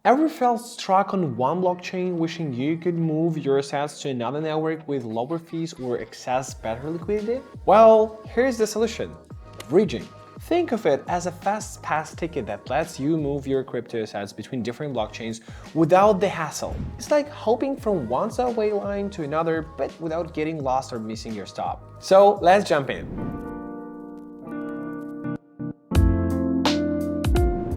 Ever felt stuck on one blockchain wishing you could move your assets to another network with lower fees or access better liquidity? Well, here's the solution: bridging. Think of it as a fast pass ticket that lets you move your crypto assets between different blockchains without the hassle. It's like hopping from one subway line to another, but without getting lost or missing your stop. So let's jump in.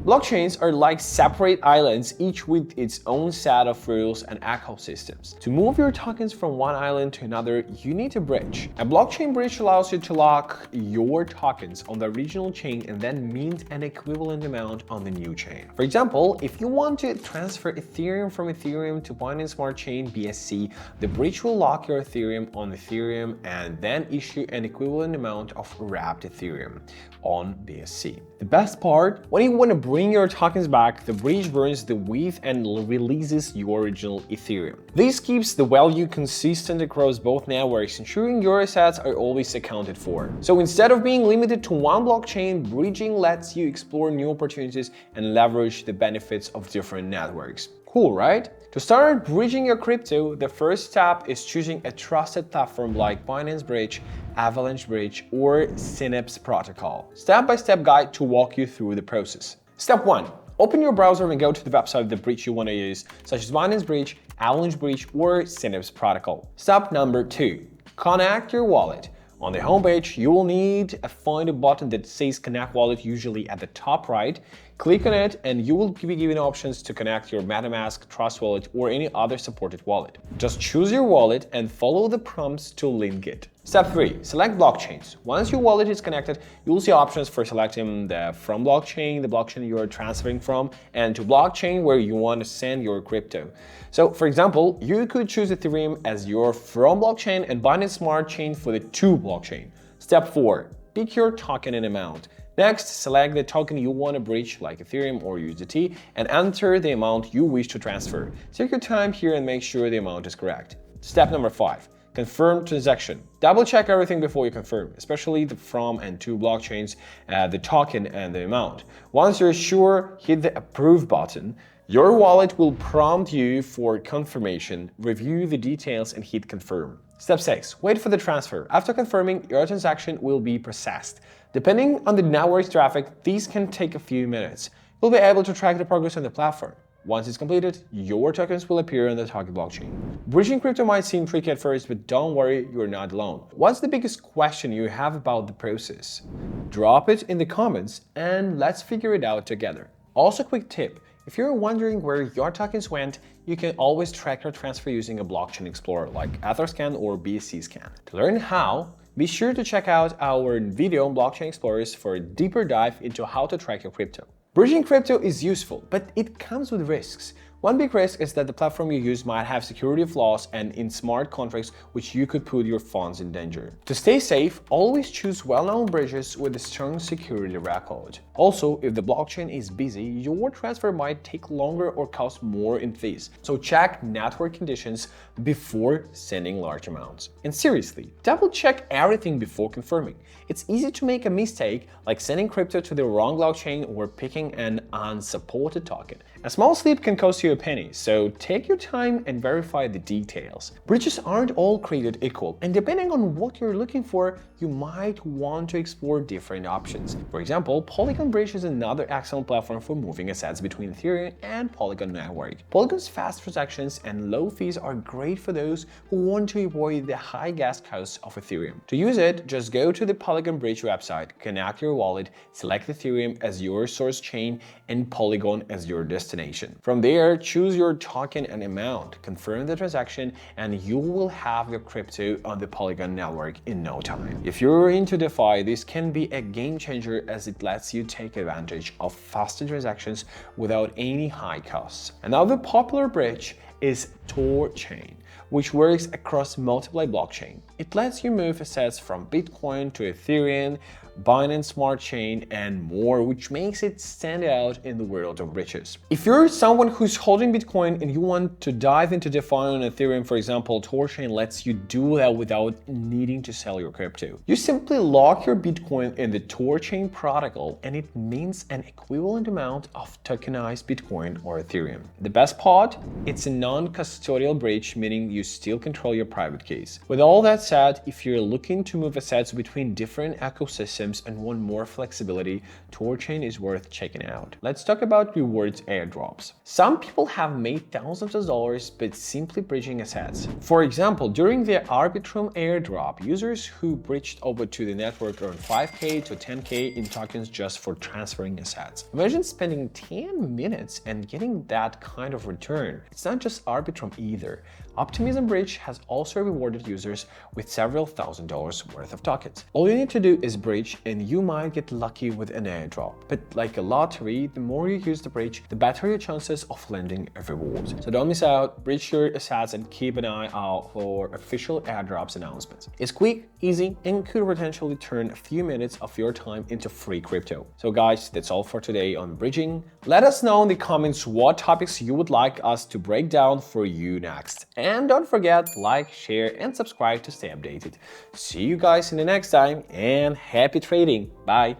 Blockchains are like separate islands, each with its own set of rules and ecosystems. To move your tokens from one island to another, you need a bridge. A blockchain bridge allows you to lock your tokens on the original chain and then mint an equivalent amount on the new chain. For example, if you want to transfer Ethereum from Ethereum to Binance Smart Chain BSC, the bridge will lock your Ethereum on Ethereum and then issue an equivalent amount of wrapped Ethereum on BSC. The best part, when you want to bring your tokens back, the bridge burns the WETH and releases your original Ethereum. This keeps the value consistent across both networks, ensuring your assets are always accounted for. So instead of being limited to one blockchain, bridging lets you explore new opportunities and leverage the benefits of different networks. Cool, right? To start bridging your crypto, the first step is choosing a trusted platform like Binance Bridge, Avalanche Bridge, or Synapse Protocol. Step-by-step guide to walk you through the process. Step 1. Open your browser and go to the website of the bridge you want to use, such as Binance Bridge, Avalanche Bridge, or Synapse Protocol. Step number 2. Connect your wallet. On the homepage, you will need to find a button that says Connect Wallet, usually at the top right. Click on it and you will be given options to connect your MetaMask, Trust Wallet, or any other supported wallet. Just choose your wallet and follow the prompts to link it. Step 3. Select blockchains. Once your wallet is connected, you will see options for selecting the from blockchain, the blockchain you are transferring from, and to blockchain where you want to send your crypto. So, for example, you could choose Ethereum as your from blockchain and Binance Smart Chain for the to blockchain. Step 4. Pick your token and amount. Next, select the token you want to bridge, like Ethereum or USDT, and enter the amount you wish to transfer. Take your time here and make sure the amount is correct. Step number 5. Confirm transaction. Double check everything before you confirm, especially the from and to blockchains, the token and the amount. Once you're sure, hit the approve button. Your wallet will prompt you for confirmation, review the details and hit confirm. Step 6. Wait for the transfer. After confirming, your transaction will be processed. Depending on the network's traffic, these can take a few minutes. You'll be able to track the progress on the platform. Once it's completed, your tokens will appear on the target blockchain. Bridging crypto might seem tricky at first, but don't worry, you're not alone. What's the biggest question you have about the process? Drop it in the comments and let's figure it out together. Also, quick tip. If you're wondering where your tokens went, you can always track your transfer using a blockchain explorer like Etherscan or BSCScan. To learn how, be sure to check out our video on blockchain explorers for a deeper dive into how to track your crypto. Bridging crypto is useful, but it comes with risks. One big risk is that the platform you use might have security flaws and in smart contracts which you could put your funds in danger. To stay safe, always choose well-known bridges with a strong security record. Also, if the blockchain is busy, your transfer might take longer or cost more in fees. So check network conditions before sending large amounts. And seriously, double check everything before confirming. It's easy to make a mistake like sending crypto to the wrong blockchain or picking an unsupported token. A small slip can cost you a penny, so take your time and verify the details. Bridges aren't all created equal, and depending on what you're looking for, you might want to explore different options. For example, Polygon Bridge is another excellent platform for moving assets between Ethereum and Polygon network. Polygon's fast transactions and low fees are great for those who want to avoid the high gas costs of Ethereum. To use it, just go to the Polygon Bridge website, connect your wallet, select Ethereum as your source chain and Polygon as your destination. From there, choose your token and amount, confirm the transaction, and you will have your crypto on the Polygon network in no time. If you're into DeFi, this can be a game changer as it lets you take advantage of faster transactions without any high costs. Another popular bridge is TorChain, which works across multiple blockchains. It lets you move assets from Bitcoin to Ethereum, Binance Smart Chain, and more, which makes it stand out in the world of riches. If you're someone who's holding Bitcoin and you want to dive into DeFi on Ethereum, for example, TorChain lets you do that without needing to sell your crypto. You simply lock your Bitcoin in the TorChain protocol, and it means an equivalent amount of tokenized Bitcoin or Ethereum. The best part? It's a non-custodial bridge, meaning you still control your private keys. With all that said, if you're looking to move assets between different ecosystems and want more flexibility, TorChain is worth checking out. Let's talk about rewards airdrops. Some people have made thousands of dollars by simply bridging assets. For example, during the Arbitrum airdrop, users who bridged over to the network earned 5k to 10k in tokens just for transferring assets. Imagine spending 10 minutes and getting that kind of return. It's not just Arbitrum either. Optimism Bridge has also rewarded users with several $1,000s worth of tokens. All you need to do is bridge and you might get lucky with an airdrop. But like a lottery, the more you use the bridge, the better your chances of landing a reward. So don't miss out, bridge your assets and keep an eye out for official airdrops announcements. It's quick, easy, and could potentially turn a few minutes of your time into free crypto. So guys, that's all for today on bridging. Let us know in the comments what topics you would like us to break down for you next. And don't forget, like, share, and subscribe to stay updated. See you guys in the next time, and happy trading. Bye.